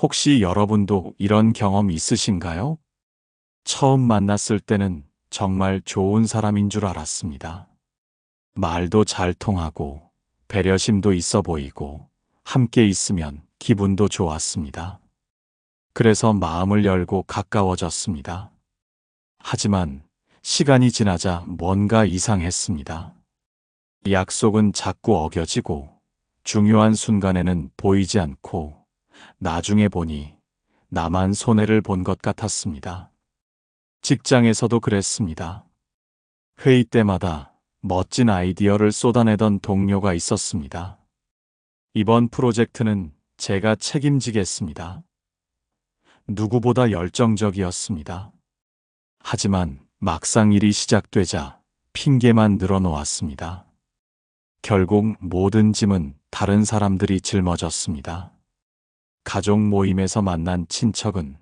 혹시 여러분도 이런 경험 있으신가요? 처음 만났을 때는 정말 좋은 사람인 줄 알았습니다. 말도 잘 통하고, 배려심도 있어 보이고, 함께 있으면 기분도 좋았습니다. 그래서 마음을 열고 가까워졌습니다. 하지만 시간이 지나자 뭔가 이상했습니다. 약속은 자꾸 어겨지고, 중요한 순간에는 보이지 않고, 나중에 보니 나만 손해를 본 것 같았습니다. 직장에서도 그랬습니다. 회의 때마다 멋진 아이디어를 쏟아내던 동료가 있었습니다. 이번 프로젝트는 제가 책임지겠습니다. 누구보다 열정적이었습니다. 하지만 막상 일이 시작되자 핑계만 늘어놓았습니다. 결국 모든 짐은 다른 사람들이 짊어졌습니다. 가족 모임에서 만난 친척은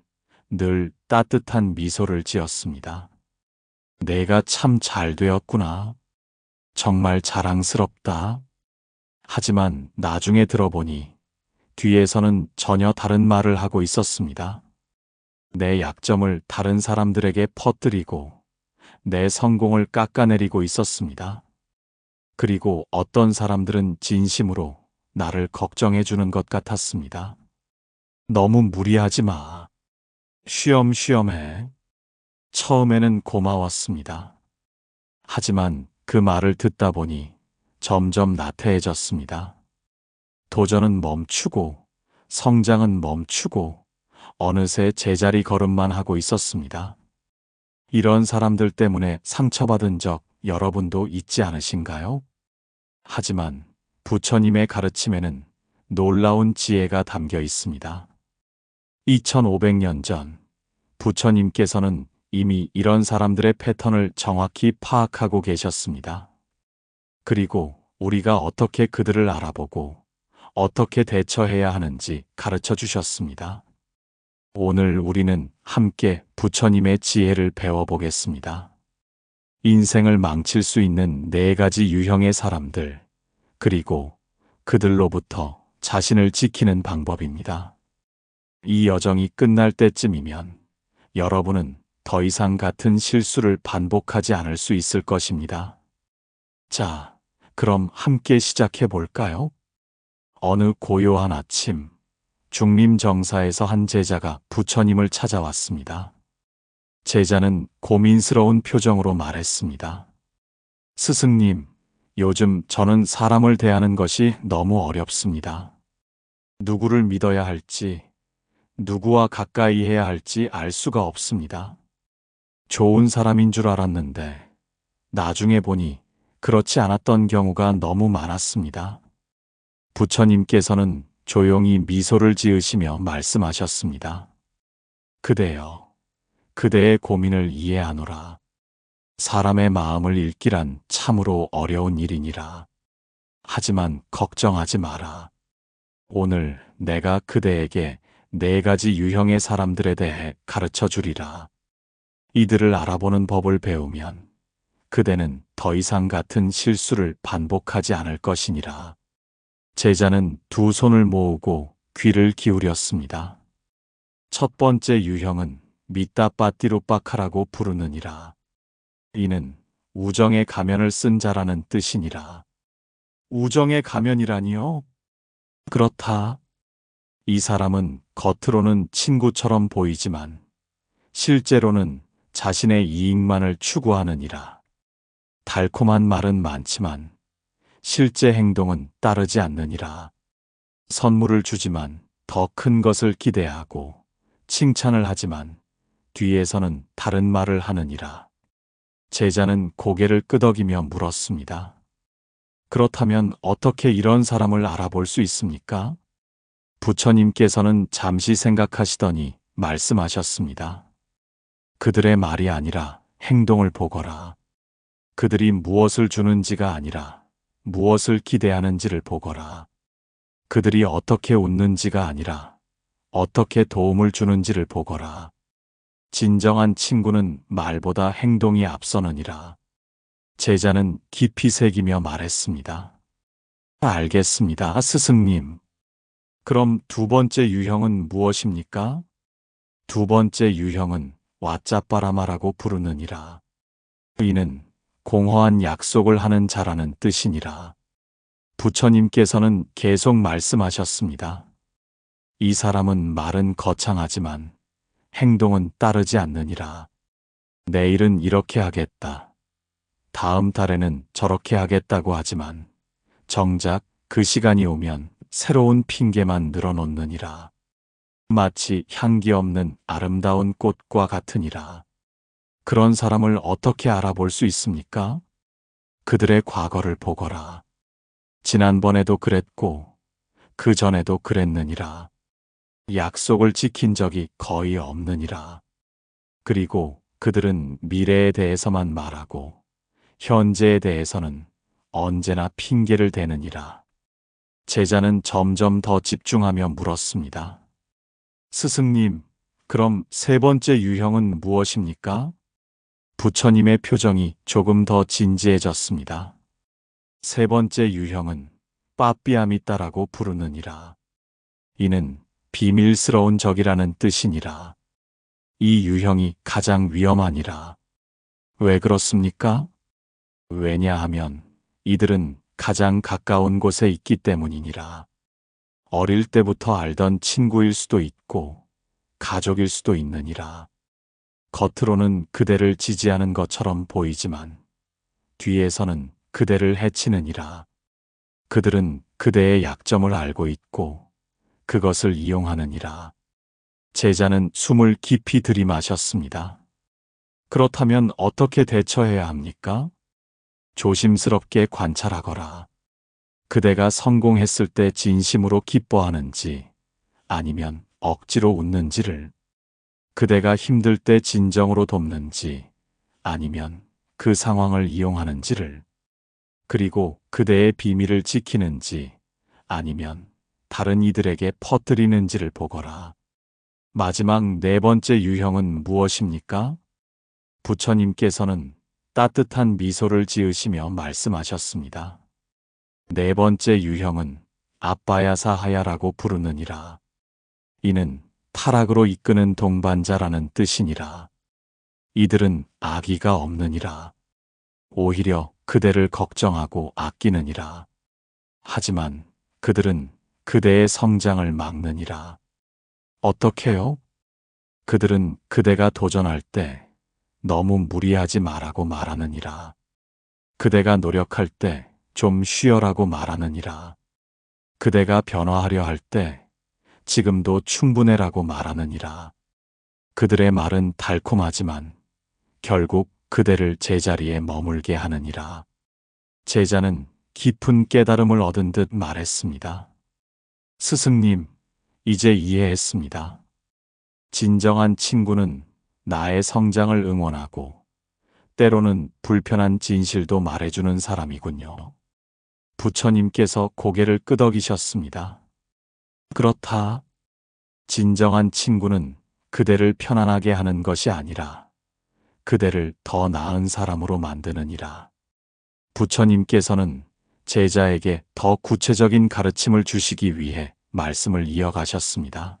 늘 따뜻한 미소를 지었습니다. 내가 참 잘 되었구나. 정말 자랑스럽다. 하지만 나중에 들어보니 뒤에서는 전혀 다른 말을 하고 있었습니다. 내 약점을 다른 사람들에게 퍼뜨리고 내 성공을 깎아내리고 있었습니다. 그리고 어떤 사람들은 진심으로 나를 걱정해 주는 것 같았습니다. 너무 무리하지 마. 쉬엄쉬엄 해. 처음에는 고마웠습니다. 하지만 그 말을 듣다 보니 점점 나태해졌습니다. 도전은 멈추고 성장은 멈추고 어느새 제자리 걸음만 하고 있었습니다. 이런 사람들 때문에 상처받은 적 여러분도 있지 않으신가요? 하지만 부처님의 가르침에는 놀라운 지혜가 담겨 있습니다. 2500년 전 부처님께서는 이미 이런 사람들의 패턴을 정확히 파악하고 계셨습니다. 그리고 우리가 어떻게 그들을 알아보고 어떻게 대처해야 하는지 가르쳐 주셨습니다. 오늘 우리는 함께 부처님의 지혜를 배워보겠습니다. 인생을 망칠 수 있는 4가지 유형의 사람들, 그리고 그들로부터 자신을 지키는 방법입니다. 이 여정이 끝날 때쯤이면 여러분은 더 이상 같은 실수를 반복하지 않을 수 있을 것입니다. 자, 그럼 함께 시작해 볼까요? 어느 고요한 아침, 중림정사에서 한 제자가 부처님을 찾아왔습니다. 제자는 고민스러운 표정으로 말했습니다. 스승님, 요즘 저는 사람을 대하는 것이 너무 어렵습니다. 누구를 믿어야 할지, 누구와 가까이 해야 할지 알 수가 없습니다. 좋은 사람인 줄 알았는데, 나중에 보니 그렇지 않았던 경우가 너무 많았습니다. 부처님께서는 조용히 미소를 지으시며 말씀하셨습니다. 그대여, 그대의 고민을 이해하노라. 사람의 마음을 읽기란 참으로 어려운 일이니라. 하지만 걱정하지 마라. 오늘 내가 그대에게 4가지 유형의 사람들에 대해 가르쳐 주리라. 이들을 알아보는 법을 배우면 그대는 더 이상 같은 실수를 반복하지 않을 것이니라. 제자는 2 손을 모으고 귀를 기울였습니다. 첫 번째 유형은 미따빠띠루빠카라고 부르느니라. 이는 우정의 가면을 쓴 자라는 뜻이니라. 우정의 가면이라니요? 그렇다. 이 사람은 겉으로는 친구처럼 보이지만 실제로는 자신의 이익만을 추구하느니라. 달콤한 말은 많지만 실제 행동은 따르지 않느니라. 선물을 주지만 더 큰 것을 기대하고 칭찬을 하지만 뒤에서는 다른 말을 하느니라. 제자는 고개를 끄덕이며 물었습니다. 그렇다면 어떻게 이런 사람을 알아볼 수 있습니까? 부처님께서는 잠시 생각하시더니 말씀하셨습니다. 그들의 말이 아니라 행동을 보거라. 그들이 무엇을 주는지가 아니라 무엇을 기대하는지를 보거라. 그들이 어떻게 웃는지가 아니라 어떻게 도움을 주는지를 보거라. 진정한 친구는 말보다 행동이 앞서느니라. 제자는 깊이 새기며 말했습니다. 알겠습니다, 스승님. 그럼 두 번째 유형은 무엇입니까? 두 번째 유형은 왓자빠라마라고 부르느니라. 이는 공허한 약속을 하는 자라는 뜻이니라. 부처님께서는 계속 말씀하셨습니다. 이 사람은 말은 거창하지만 행동은 따르지 않느니라. 내일은 이렇게 하겠다. 다음 달에는 저렇게 하겠다고 하지만 정작 그 시간이 오면 새로운 핑계만 늘어놓느니라. 마치 향기 없는 아름다운 꽃과 같으니라. 그런 사람을 어떻게 알아볼 수 있습니까? 그들의 과거를 보거라. 지난번에도 그랬고 그 전에도 그랬느니라. 약속을 지킨 적이 거의 없느니라. 그리고 그들은 미래에 대해서만 말하고 현재에 대해서는 언제나 핑계를 대느니라. 제자는 점점 더 집중하며 물었습니다. 스승님, 그럼 세 번째 유형은 무엇입니까? 부처님의 표정이 조금 더 진지해졌습니다. 세 번째 유형은 빠삐아미따라고 부르느니라. 이는 비밀스러운 적이라는 뜻이니라. 이 유형이 가장 위험하니라. 왜 그렇습니까? 왜냐하면 이들은 가장 가까운 곳에 있기 때문이니라. 어릴 때부터 알던 친구일 수도 있고 가족일 수도 있느니라. 겉으로는 그대를 지지하는 것처럼 보이지만 뒤에서는 그대를 해치느니라. 그들은 그대의 약점을 알고 있고 그것을 이용하느니라. 제자는 숨을 깊이 들이마셨습니다. 그렇다면 어떻게 대처해야 합니까? 조심스럽게 관찰하거라. 그대가 성공했을 때 진심으로 기뻐하는지 아니면 억지로 웃는지를, 그대가 힘들 때 진정으로 돕는지 아니면 그 상황을 이용하는지를, 그리고 그대의 비밀을 지키는지 아니면 다른 이들에게 퍼뜨리는지를 보거라. 마지막 네 번째 유형은 무엇입니까? 부처님께서는 따뜻한 미소를 지으시며 말씀하셨습니다. 네 번째 유형은 아빠야사하야라고 부르느니라. 이는 타락으로 이끄는 동반자라는 뜻이니라. 이들은 아기가 없느니라. 오히려 그대를 걱정하고 아끼느니라. 하지만 그들은 그대의 성장을 막느니라. 어떻게요? 그들은 그대가 도전할 때 너무 무리하지 말라고 말하느니라. 그대가 노력할 때 좀 쉬어라고 말하느니라. 그대가 변화하려 할 때 지금도 충분해라고 말하느니라. 그들의 말은 달콤하지만 결국 그대를 제자리에 머물게 하느니라. 제자는 깊은 깨달음을 얻은 듯 말했습니다. 스승님, 이제 이해했습니다. 진정한 친구는 나의 성장을 응원하고 때로는 불편한 진실도 말해주는 사람이군요. 부처님께서 고개를 끄덕이셨습니다. 그렇다. 진정한 친구는 그대를 편안하게 하는 것이 아니라 그대를 더 나은 사람으로 만드느니라. 부처님께서는 제자에게 더 구체적인 가르침을 주시기 위해 말씀을 이어가셨습니다.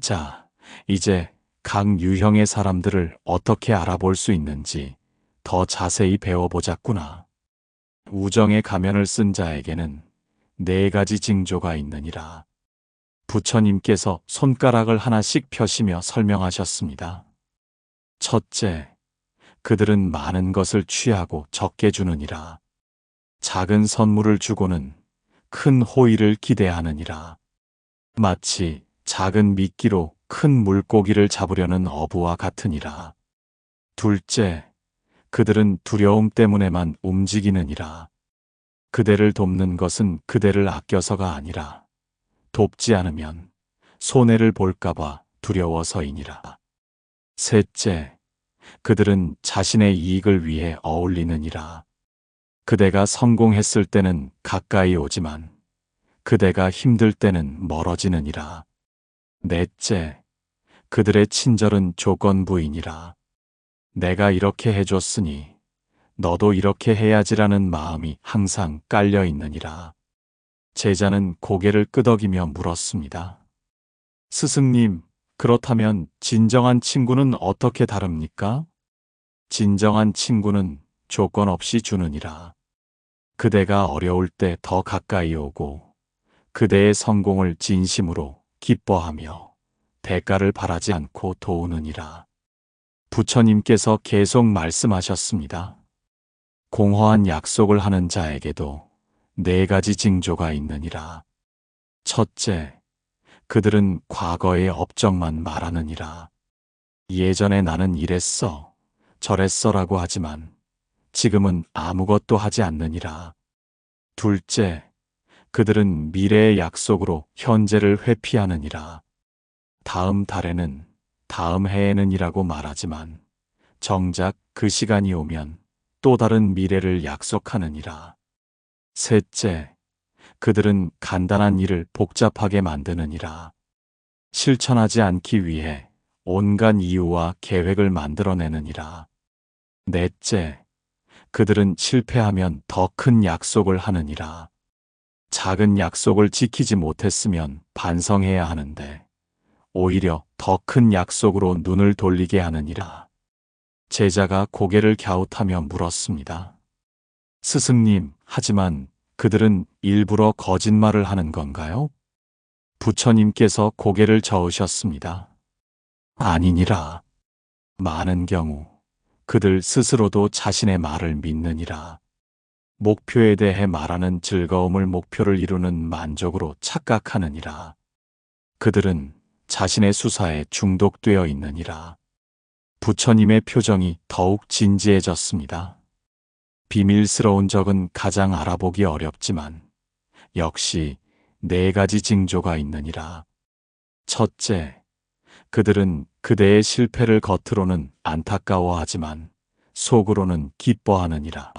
자, 이제 각 유형의 사람들을 어떻게 알아볼 수 있는지 더 자세히 배워보자꾸나. 우정의 가면을 쓴 자에게는 네 가지 징조가 있느니라. 부처님께서 손가락을 하나씩 펴시며 설명하셨습니다. 첫째, 그들은 많은 것을 취하고 적게 주느니라. 작은 선물을 주고는 큰 호의를 기대하느니라. 마치 작은 미끼로 큰 물고기를 잡으려는 어부와 같으니라. 둘째, 그들은 두려움 때문에만 움직이느니라. 그대를 돕는 것은 그대를 아껴서가 아니라 돕지 않으면 손해를 볼까봐 두려워서이니라. 셋째, 그들은 자신의 이익을 위해 어울리느니라. 그대가 성공했을 때는 가까이 오지만 그대가 힘들 때는 멀어지느니라. 넷째, 그들의 친절은 조건부이니라. 내가 이렇게 해줬으니 너도 이렇게 해야지라는 마음이 항상 깔려 있느니라. 제자는 고개를 끄덕이며 물었습니다. 스승님, 그렇다면 진정한 친구는 어떻게 다릅니까? 진정한 친구는 조건 없이 주느니라. 그대가 어려울 때 더 가까이 오고 그대의 성공을 진심으로 기뻐하며 대가를 바라지 않고 도우느니라. 부처님께서 계속 말씀하셨습니다. 공허한 약속을 하는 자에게도 4가지 징조가 있느니라. 첫째, 그들은 과거의 업적만 말하느니라. 예전에 나는 이랬어, 저랬어라고 하지만 지금은 아무것도 하지 않느니라. 둘째, 그들은 미래의 약속으로 현재를 회피하느니라. 다음 달에는, 다음 해에는이라고 말하지만 정작 그 시간이 오면 또 다른 미래를 약속하느니라. 셋째, 그들은 간단한 일을 복잡하게 만드느니라. 실천하지 않기 위해 온갖 이유와 계획을 만들어내느니라. 넷째, 그들은 실패하면 더 큰 약속을 하느니라. 작은 약속을 지키지 못했으면 반성해야 하는데 오히려 더 큰 약속으로 눈을 돌리게 하느니라. 제자가 고개를 갸웃하며 물었습니다. 스승님, 하지만 그들은 일부러 거짓말을 하는 건가요? 부처님께서 고개를 저으셨습니다. 아니니라. 많은 경우 그들 스스로도 자신의 말을 믿느니라. 목표에 대해 말하는 즐거움을 목표를 이루는 만족으로 착각하느니라. 그들은 자신의 수사에 중독되어 있느니라. 부처님의 표정이 더욱 진지해졌습니다. 비밀스러운 적은 가장 알아보기 어렵지만 역시 4가지 징조가 있느니라. 첫째, 그들은 그대의 실패를 겉으로는 안타까워하지만 속으로는 기뻐하느니라.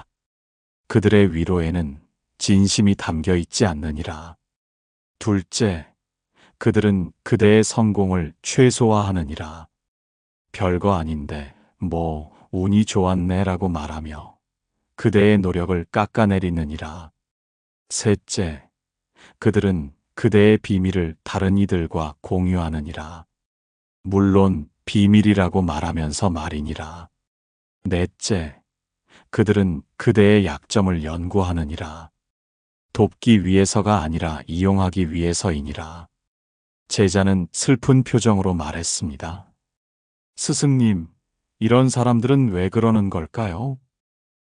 그들의 위로에는 진심이 담겨 있지 않느니라. 둘째, 그들은 그대의 성공을 최소화하느니라. 별거 아닌데 뭐 운이 좋았네라고 말하며 그대의 노력을 깎아내리느니라. 셋째, 그들은 그대의 비밀을 다른 이들과 공유하느니라. 물론 비밀이라고 말하면서 말이니라. 넷째, 그들은 그대의 약점을 연구하느니라. 돕기 위해서가 아니라 이용하기 위해서이니라. 제자는 슬픈 표정으로 말했습니다. 스승님, 이런 사람들은 왜 그러는 걸까요?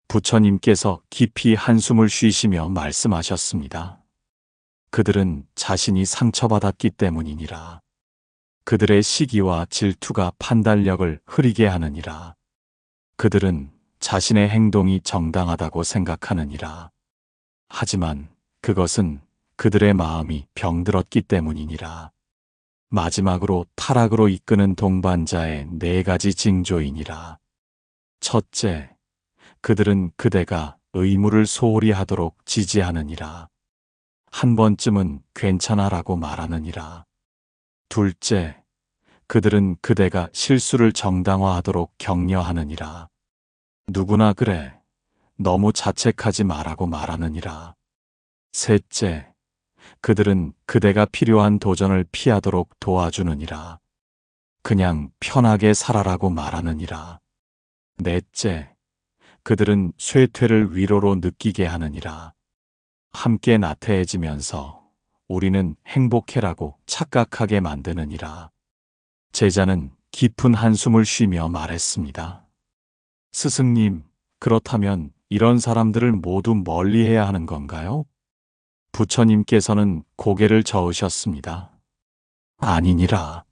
부처님께서 깊이 한숨을 쉬시며 말씀하셨습니다. 그들은 자신이 상처받았기 때문이니라. 그들의 시기와 질투가 판단력을 흐리게 하느니라. 그들은 자신의 행동이 정당하다고 생각하느니라. 하지만 그것은 그들의 마음이 병들었기 때문이니라. 마지막으로 타락으로 이끄는 동반자의 4가지 징조이니라. 첫째, 그들은 그대가 의무를 소홀히 하도록 지지하느니라. 한 번쯤은 괜찮아라고 말하느니라. 둘째, 그들은 그대가 실수를 정당화하도록 격려하느니라. 누구나 그래. 너무 자책하지 마라고 말하느니라. 셋째, 그들은 그대가 필요한 도전을 피하도록 도와주느니라. 그냥 편하게 살아라고 말하느니라. 넷째, 그들은 쇠퇴를 위로로 느끼게 하느니라. 함께 나태해지면서 우리는 행복해라고 착각하게 만드느니라. 제자는 깊은 한숨을 쉬며 말했습니다. 스승님, 그렇다면 이런 사람들을 모두 멀리해야 하는 건가요? 부처님께서는 고개를 저으셨습니다. 아니니라.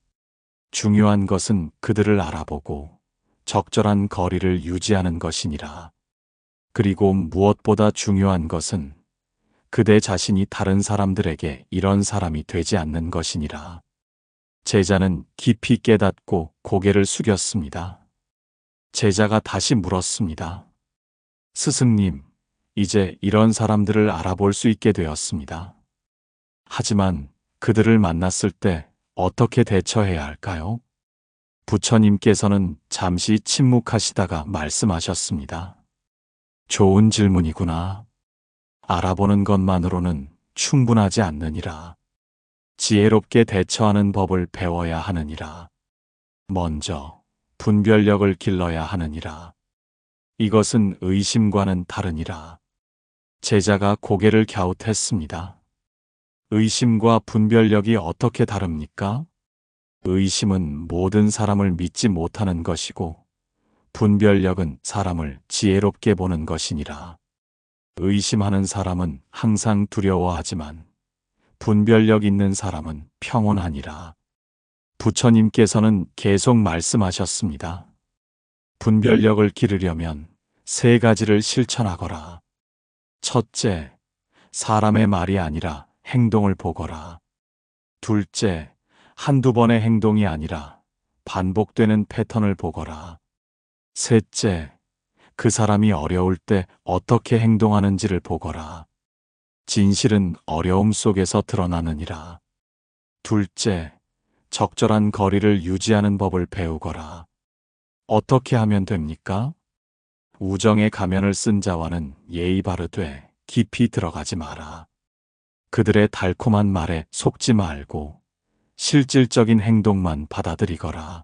중요한 것은 그들을 알아보고 적절한 거리를 유지하는 것이니라. 그리고 무엇보다 중요한 것은 그대 자신이 다른 사람들에게 이런 사람이 되지 않는 것이니라. 제자는 깊이 깨닫고 고개를 숙였습니다. 제자가 다시 물었습니다. 스승님, 이제 이런 사람들을 알아볼 수 있게 되었습니다. 하지만 그들을 만났을 때 어떻게 대처해야 할까요? 부처님께서는 잠시 침묵하시다가 말씀하셨습니다. 좋은 질문이구나. 알아보는 것만으로는 충분하지 않느니라. 지혜롭게 대처하는 법을 배워야 하느니라. 먼저 분별력을 길러야 하느니라. 이것은 의심과는 다르니라. 제자가 고개를 갸웃했습니다. 의심과 분별력이 어떻게 다릅니까? 의심은 모든 사람을 믿지 못하는 것이고, 분별력은 사람을 지혜롭게 보는 것이니라. 의심하는 사람은 항상 두려워하지만, 분별력 있는 사람은 평온하니라. 부처님께서는 계속 말씀하셨습니다. 분별력을 기르려면 3가지를 실천하거라. 첫째, 사람의 말이 아니라 행동을 보거라. 둘째, 한두 번의 행동이 아니라 반복되는 패턴을 보거라. 셋째, 그 사람이 어려울 때 어떻게 행동하는지를 보거라. 진실은 어려움 속에서 드러나느니라. 둘째, 적절한 거리를 유지하는 법을 배우거라. 어떻게 하면 됩니까? 우정의 가면을 쓴 자와는 예의 바르되 깊이 들어가지 마라. 그들의 달콤한 말에 속지 말고 실질적인 행동만 받아들이거라.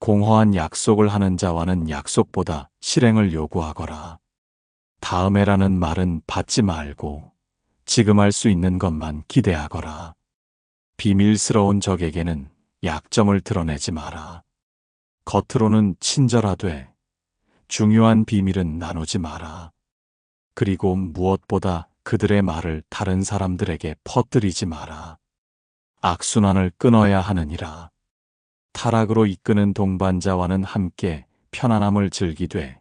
공허한 약속을 하는 자와는 약속보다 실행을 요구하거라. 다음에라는 말은 받지 말고 지금 할 수 있는 것만 기대하거라. 비밀스러운 적에게는 약점을 드러내지 마라. 겉으로는 친절하되 중요한 비밀은 나누지 마라. 그리고 무엇보다 그들의 말을 다른 사람들에게 퍼뜨리지 마라. 악순환을 끊어야 하느니라. 타락으로 이끄는 동반자와는 함께 편안함을 즐기되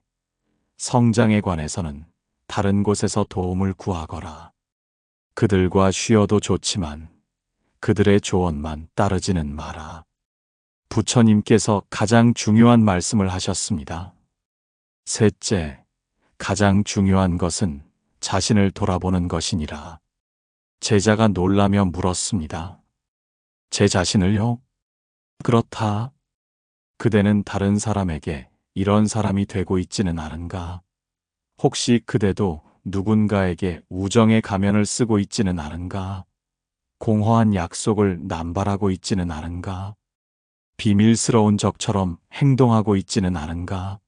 성장에 관해서는 다른 곳에서 도움을 구하거라. 그들과 쉬어도 좋지만 그들의 조언만 따르지는 마라. 부처님께서 가장 중요한 말씀을 하셨습니다. 셋째, 가장 중요한 것은 자신을 돌아보는 것이니라. 제자가 놀라며 물었습니다. 제 자신을요? 그렇다. 그대는 다른 사람에게 이런 사람이 되고 있지는 않은가? 혹시 그대도 누군가에게 우정의 가면을 쓰고 있지는 않은가? 공허한 약속을 남발하고 있지는 않은가? 비밀스러운 적처럼 행동하고 있지는 않은가?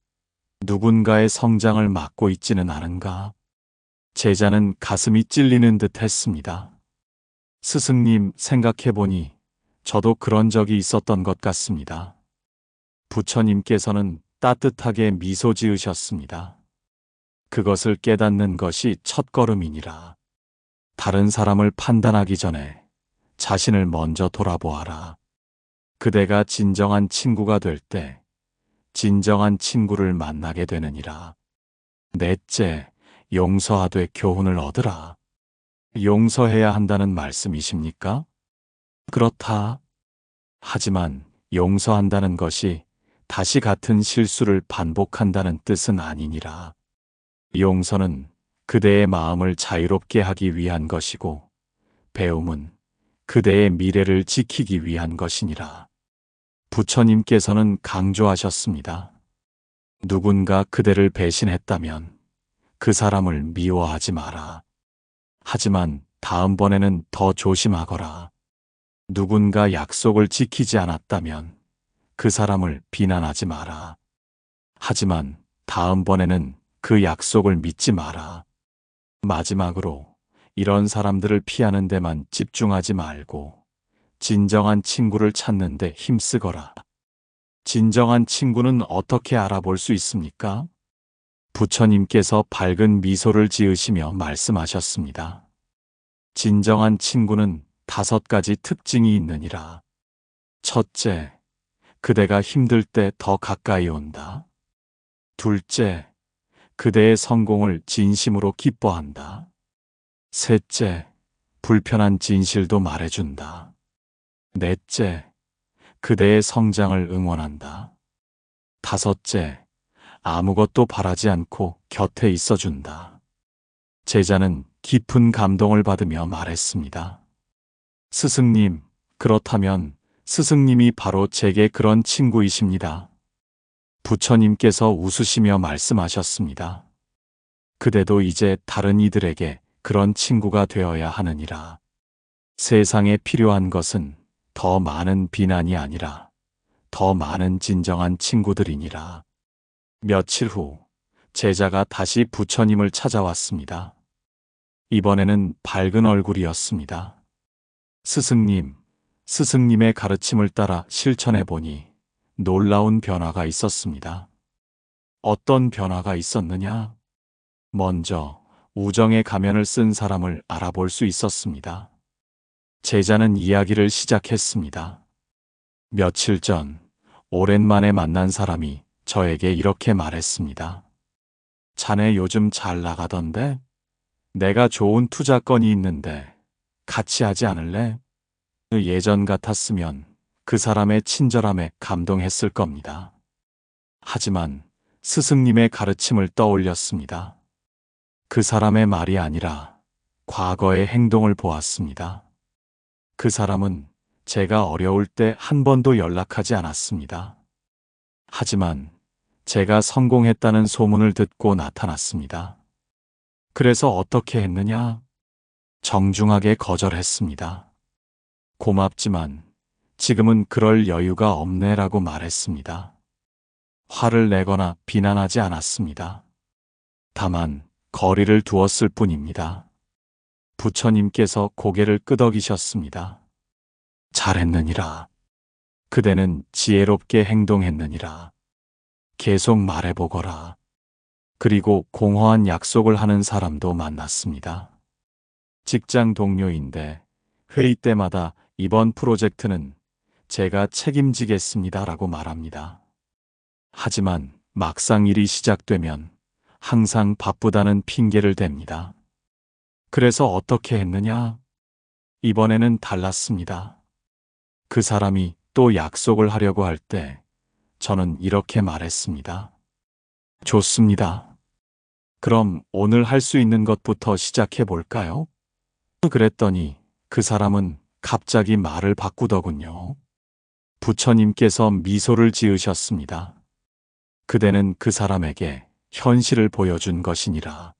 누군가의 성장을 막고 있지는 않은가? 제자는 가슴이 찔리는 듯 했습니다. 스승님, 생각해보니 저도 그런 적이 있었던 것 같습니다. 부처님께서는 따뜻하게 미소 지으셨습니다. 그것을 깨닫는 것이 첫걸음이니라. 다른 사람을 판단하기 전에 자신을 먼저 돌아보아라. 그대가 진정한 친구가 될 때 진정한 친구를 만나게 되느니라. 넷째, 용서하되 교훈을 얻으라. 용서해야 한다는 말씀이십니까? 그렇다. 하지만 용서한다는 것이 다시 같은 실수를 반복한다는 뜻은 아니니라. 용서는 그대의 마음을 자유롭게 하기 위한 것이고, 배움은 그대의 미래를 지키기 위한 것이니라. 부처님께서는 강조하셨습니다. 누군가 그대를 배신했다면 그 사람을 미워하지 마라. 하지만 다음번에는 더 조심하거라. 누군가 약속을 지키지 않았다면 그 사람을 비난하지 마라. 하지만 다음번에는 그 약속을 믿지 마라. 마지막으로 이런 사람들을 피하는 데만 집중하지 말고 진정한 친구를 찾는 데 힘쓰거라. 진정한 친구는 어떻게 알아볼 수 있습니까? 부처님께서 밝은 미소를 지으시며 말씀하셨습니다. 진정한 친구는 5가지 특징이 있느니라. 첫째, 그대가 힘들 때 더 가까이 온다. 둘째, 그대의 성공을 진심으로 기뻐한다. 셋째, 불편한 진실도 말해준다. 넷째, 그대의 성장을 응원한다. 다섯째, 아무것도 바라지 않고 곁에 있어준다. 제자는 깊은 감동을 받으며 말했습니다. 스승님, 그렇다면 스승님이 바로 제게 그런 친구이십니다. 부처님께서 웃으시며 말씀하셨습니다. 그대도 이제 다른 이들에게 그런 친구가 되어야 하느니라. 세상에 필요한 것은 더 많은 비난이 아니라 더 많은 진정한 친구들이니라. 며칠 후 제자가 다시 부처님을 찾아왔습니다. 이번에는 밝은 얼굴이었습니다. 스승님, 스승님의 가르침을 따라 실천해 보니 놀라운 변화가 있었습니다. 어떤 변화가 있었느냐? 먼저 우정의 가면을 쓴 사람을 알아볼 수 있었습니다. 제자는 이야기를 시작했습니다. 며칠 전 오랜만에 만난 사람이 저에게 이렇게 말했습니다. 자네 요즘 잘 나가던데? 내가 좋은 투자 건이 있는데 같이 하지 않을래? 예전 같았으면 그 사람의 친절함에 감동했을 겁니다. 하지만 스승님의 가르침을 떠올렸습니다. 그 사람의 말이 아니라 과거의 행동을 보았습니다. 그 사람은 제가 어려울 때 한 번도 연락하지 않았습니다. 하지만 제가 성공했다는 소문을 듣고 나타났습니다. 그래서 어떻게 했느냐? 정중하게 거절했습니다. 고맙지만 지금은 그럴 여유가 없네라고 말했습니다. 화를 내거나 비난하지 않았습니다. 다만 거리를 두었을 뿐입니다. 부처님께서 고개를 끄덕이셨습니다. 잘했느니라. 그대는 지혜롭게 행동했느니라. 계속 말해보거라. 그리고 공허한 약속을 하는 사람도 만났습니다. 직장 동료인데 회의 때마다 이번 프로젝트는 제가 책임지겠습니다라고 말합니다. 하지만 막상 일이 시작되면 항상 바쁘다는 핑계를 댑니다. 그래서 어떻게 했느냐? 이번에는 달랐습니다. 그 사람이 또 약속을 하려고 할 때 저는 이렇게 말했습니다. 좋습니다. 그럼 오늘 할 수 있는 것부터 시작해 볼까요? 그랬더니 그 사람은 갑자기 말을 바꾸더군요. 부처님께서 미소를 지으셨습니다. 그대는 그 사람에게 현실을 보여준 것이니라.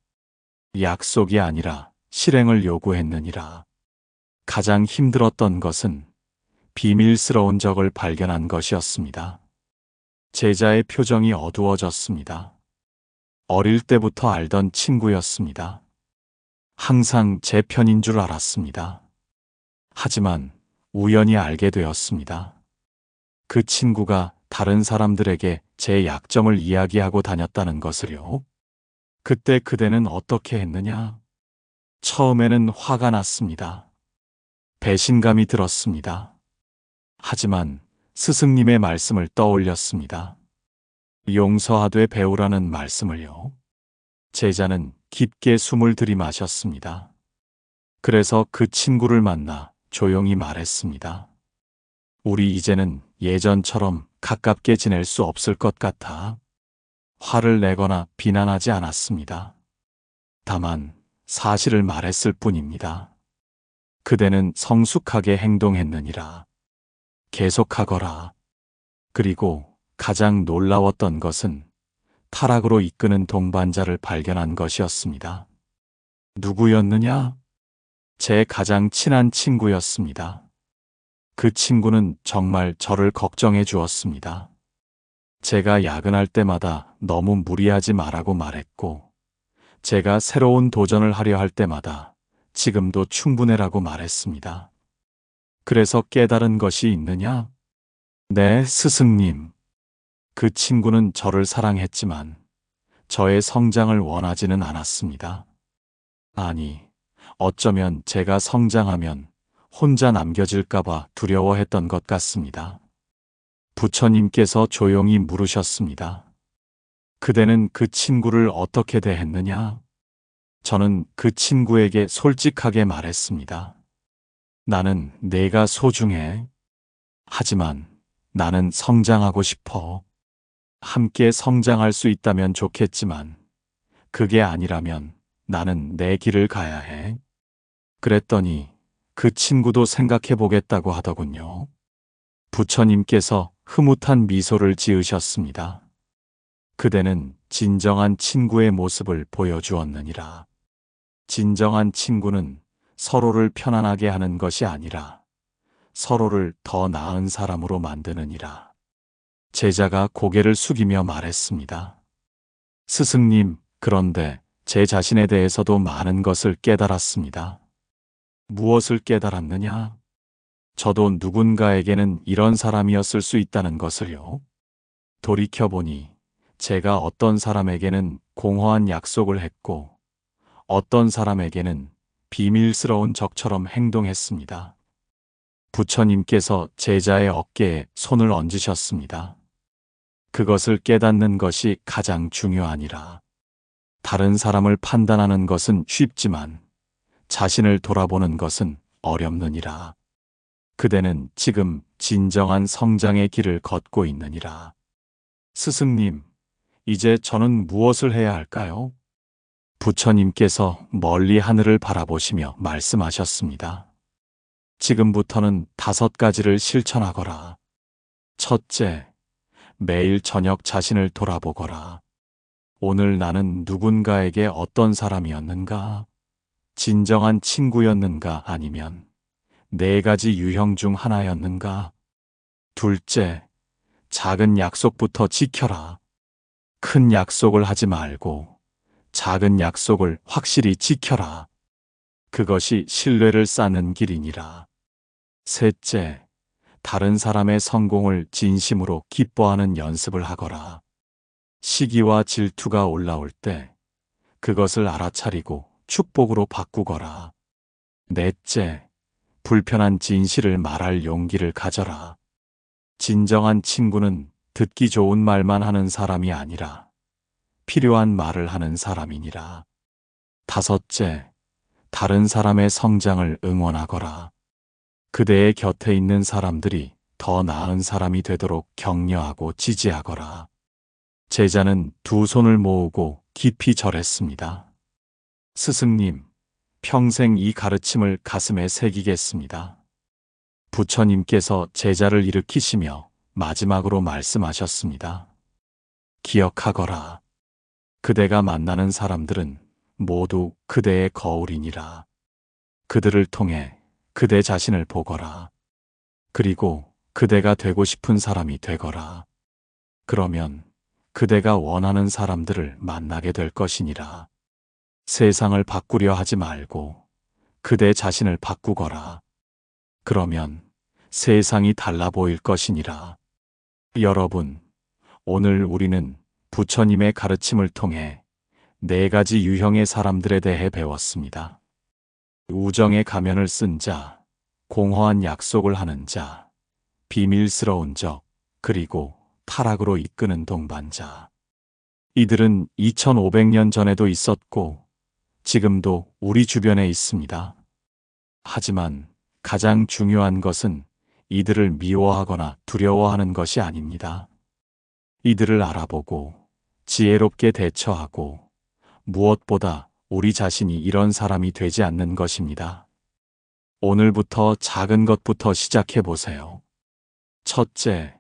약속이 아니라 실행을 요구했느니라. 가장 힘들었던 것은 비밀스러운 적을 발견한 것이었습니다. 제자의 표정이 어두워졌습니다. 어릴 때부터 알던 친구였습니다. 항상 제 편인 줄 알았습니다. 하지만 우연히 알게 되었습니다. 그 친구가 다른 사람들에게 제 약점을 이야기하고 다녔다는 것을요. 그때 그대는 어떻게 했느냐? 처음에는 화가 났습니다. 배신감이 들었습니다. 하지만 스승님의 말씀을 떠올렸습니다. 용서하되 배우라는 말씀을요. 제자는 깊게 숨을 들이마셨습니다. 그래서 그 친구를 만나 조용히 말했습니다. 우리 이제는 예전처럼 가깝게 지낼 수 없을 것 같아. 화를 내거나 비난하지 않았습니다. 다만 사실을 말했을 뿐입니다. 그대는 성숙하게 행동했느니라. 계속하거라. 그리고 가장 놀라웠던 것은 타락으로 이끄는 동반자를 발견한 것이었습니다. 누구였느냐? 제 가장 친한 친구였습니다. 그 친구는 정말 저를 걱정해 주었습니다. 제가 야근할 때마다 너무 무리하지 말라고 말했고, 제가 새로운 도전을 하려 할 때마다 지금도 충분해라고 말했습니다. 그래서 깨달은 것이 있느냐? 네, 스승님. 그 친구는 저를 사랑했지만 저의 성장을 원하지는 않았습니다. 아니, 어쩌면 제가 성장하면 혼자 남겨질까봐 두려워했던 것 같습니다. 부처님께서 조용히 물으셨습니다. 그대는 그 친구를 어떻게 대했느냐? 저는 그 친구에게 솔직하게 말했습니다. 나는 내가 소중해. 하지만 나는 성장하고 싶어. 함께 성장할 수 있다면 좋겠지만 그게 아니라면 나는 내 길을 가야 해. 그랬더니 그 친구도 생각해 보겠다고 하더군요. 부처님께서 흐뭇한 미소를 지으셨습니다. 그대는 진정한 친구의 모습을 보여주었느니라. 진정한 친구는 서로를 편안하게 하는 것이 아니라 서로를 더 나은 사람으로 만드느니라. 제자가 고개를 숙이며 말했습니다. 스승님, 그런데 제 자신에 대해서도 많은 것을 깨달았습니다. 무엇을 깨달았느냐? 저도 누군가에게는 이런 사람이었을 수 있다는 것을요. 돌이켜보니 제가 어떤 사람에게는 공허한 약속을 했고 어떤 사람에게는 비밀스러운 적처럼 행동했습니다. 부처님께서 제자의 어깨에 손을 얹으셨습니다. 그것을 깨닫는 것이 가장 중요하니라. 다른 사람을 판단하는 것은 쉽지만 자신을 돌아보는 것은 어렵느니라. 그대는 지금 진정한 성장의 길을 걷고 있느니라. 스승님, 이제 저는 무엇을 해야 할까요? 부처님께서 멀리 하늘을 바라보시며 말씀하셨습니다. 지금부터는 5가지를 실천하거라. 첫째, 매일 저녁 자신을 돌아보거라. 오늘 나는 누군가에게 어떤 사람이었는가? 진정한 친구였는가? 아니면 4가지 유형 중 하나였는가? 둘째, 작은 약속부터 지켜라. 큰 약속을 하지 말고 작은 약속을 확실히 지켜라. 그것이 신뢰를 쌓는 길이니라. 셋째, 다른 사람의 성공을 진심으로 기뻐하는 연습을 하거라. 시기와 질투가 올라올 때 그것을 알아차리고 축복으로 바꾸거라. 넷째, 불편한 진실을 말할 용기를 가져라. 진정한 친구는 듣기 좋은 말만 하는 사람이 아니라 필요한 말을 하는 사람이니라. 다섯째, 다른 사람의 성장을 응원하거라. 그대의 곁에 있는 사람들이 더 나은 사람이 되도록 격려하고 지지하거라. 제자는 2손을 모으고 깊이 절했습니다. 스승님, 평생 이 가르침을 가슴에 새기겠습니다. 부처님께서 제자를 일으키시며 마지막으로 말씀하셨습니다. 기억하거라. 그대가 만나는 사람들은 모두 그대의 거울이니라. 그들을 통해 그대 자신을 보거라. 그리고 그대가 되고 싶은 사람이 되거라. 그러면 그대가 원하는 사람들을 만나게 될 것이니라. 세상을 바꾸려 하지 말고 그대 자신을 바꾸거라. 그러면 세상이 달라 보일 것이니라. 여러분, 오늘 우리는 부처님의 가르침을 통해 4가지 유형의 사람들에 대해 배웠습니다. 우정의 가면을 쓴 자, 공허한 약속을 하는 자, 비밀스러운 적, 그리고 타락으로 이끄는 동반자. 이들은 2500년 전에도 있었고 지금도 우리 주변에 있습니다. 하지만 가장 중요한 것은 이들을 미워하거나 두려워하는 것이 아닙니다. 이들을 알아보고 지혜롭게 대처하고 무엇보다 우리 자신이 이런 사람이 되지 않는 것입니다. 오늘부터 작은 것부터 시작해 보세요. 첫째,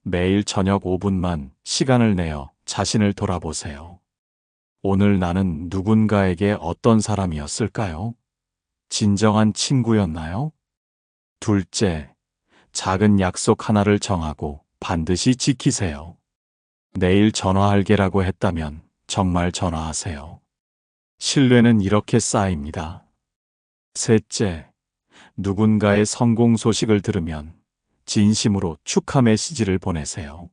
매일 저녁 5분만 시간을 내어 자신을 돌아보세요. 오늘 나는 누군가에게 어떤 사람이었을까요? 진정한 친구였나요? 둘째, 작은 약속 하나를 정하고 반드시 지키세요. 내일 전화할게라고 했다면 정말 전화하세요. 신뢰는 이렇게 쌓입니다. 셋째, 누군가의 성공 소식을 들으면 진심으로 축하 메시지를 보내세요.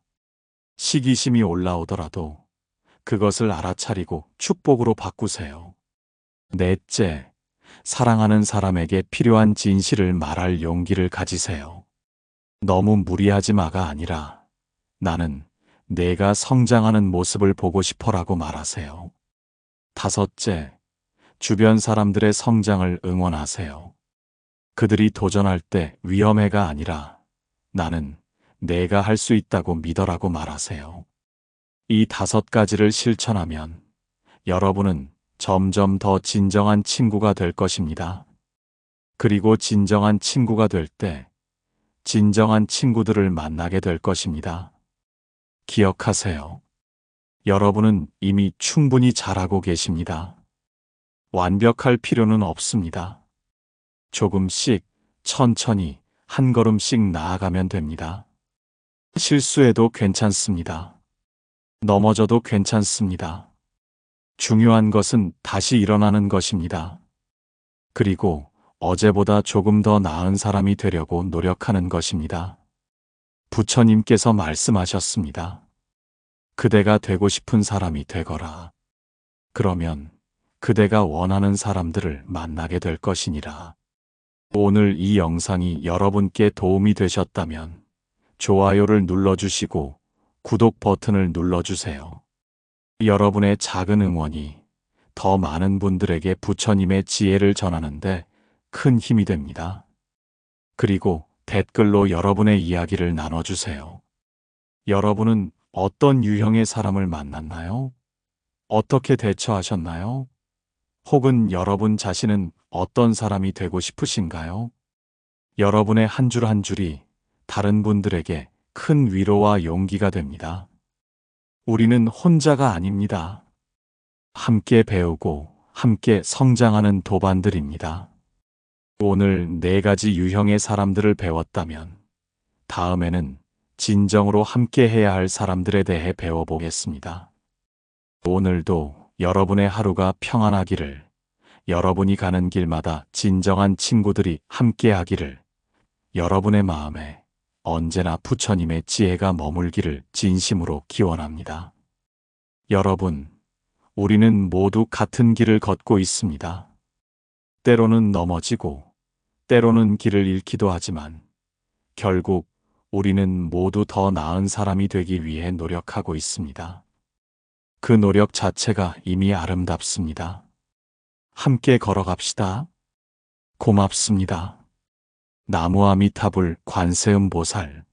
시기심이 올라오더라도 그것을 알아차리고 축복으로 바꾸세요. 넷째, 사랑하는 사람에게 필요한 진실을 말할 용기를 가지세요. 너무 무리하지 마가 아니라 나는 내가 성장하는 모습을 보고 싶어라고 말하세요. 다섯째, 주변 사람들의 성장을 응원하세요. 그들이 도전할 때 위험해가 아니라 나는 내가 할 수 있다고 믿어라고 말하세요. 이 5가지를 실천하면 여러분은 점점 더 진정한 친구가 될 것입니다. 그리고 진정한 친구가 될 때 진정한 친구들을 만나게 될 것입니다. 기억하세요. 여러분은 이미 충분히 잘하고 계십니다. 완벽할 필요는 없습니다. 조금씩, 천천히, 한 걸음씩 나아가면 됩니다. 실수해도 괜찮습니다. 넘어져도 괜찮습니다. 중요한 것은 다시 일어나는 것입니다. 그리고 어제보다 조금 더 나은 사람이 되려고 노력하는 것입니다. 부처님께서 말씀하셨습니다. 그대가 되고 싶은 사람이 되거라. 그러면 그대가 원하는 사람들을 만나게 될 것이니라. 오늘 이 영상이 여러분께 도움이 되셨다면 좋아요를 눌러주시고 구독 버튼을 눌러주세요. 여러분의 작은 응원이 더 많은 분들에게 부처님의 지혜를 전하는데 큰 힘이 됩니다. 그리고 댓글로 여러분의 이야기를 나눠주세요. 여러분은 어떤 유형의 사람을 만났나요? 어떻게 대처하셨나요? 혹은 여러분 자신은 어떤 사람이 되고 싶으신가요? 여러분의 한 줄 한 줄이 다른 분들에게 큰 위로와 용기가 됩니다. 우리는 혼자가 아닙니다. 함께 배우고 함께 성장하는 도반들입니다. 오늘 4가지 유형의 사람들을 배웠다면 다음에는 진정으로 함께 해야 할 사람들에 대해 배워보겠습니다. 오늘도 여러분의 하루가 평안하기를, 여러분이 가는 길마다 진정한 친구들이 함께하기를, 여러분의 마음에 언제나 부처님의 지혜가 머물기를 진심으로 기원합니다. 여러분, 우리는 모두 같은 길을 걷고 있습니다. 때로는 넘어지고, 때로는 길을 잃기도 하지만, 결국 우리는 모두 더 나은 사람이 되기 위해 노력하고 있습니다. 그 노력 자체가 이미 아름답습니다. 함께 걸어갑시다. 고맙습니다. 나무아미타불 관세음보살.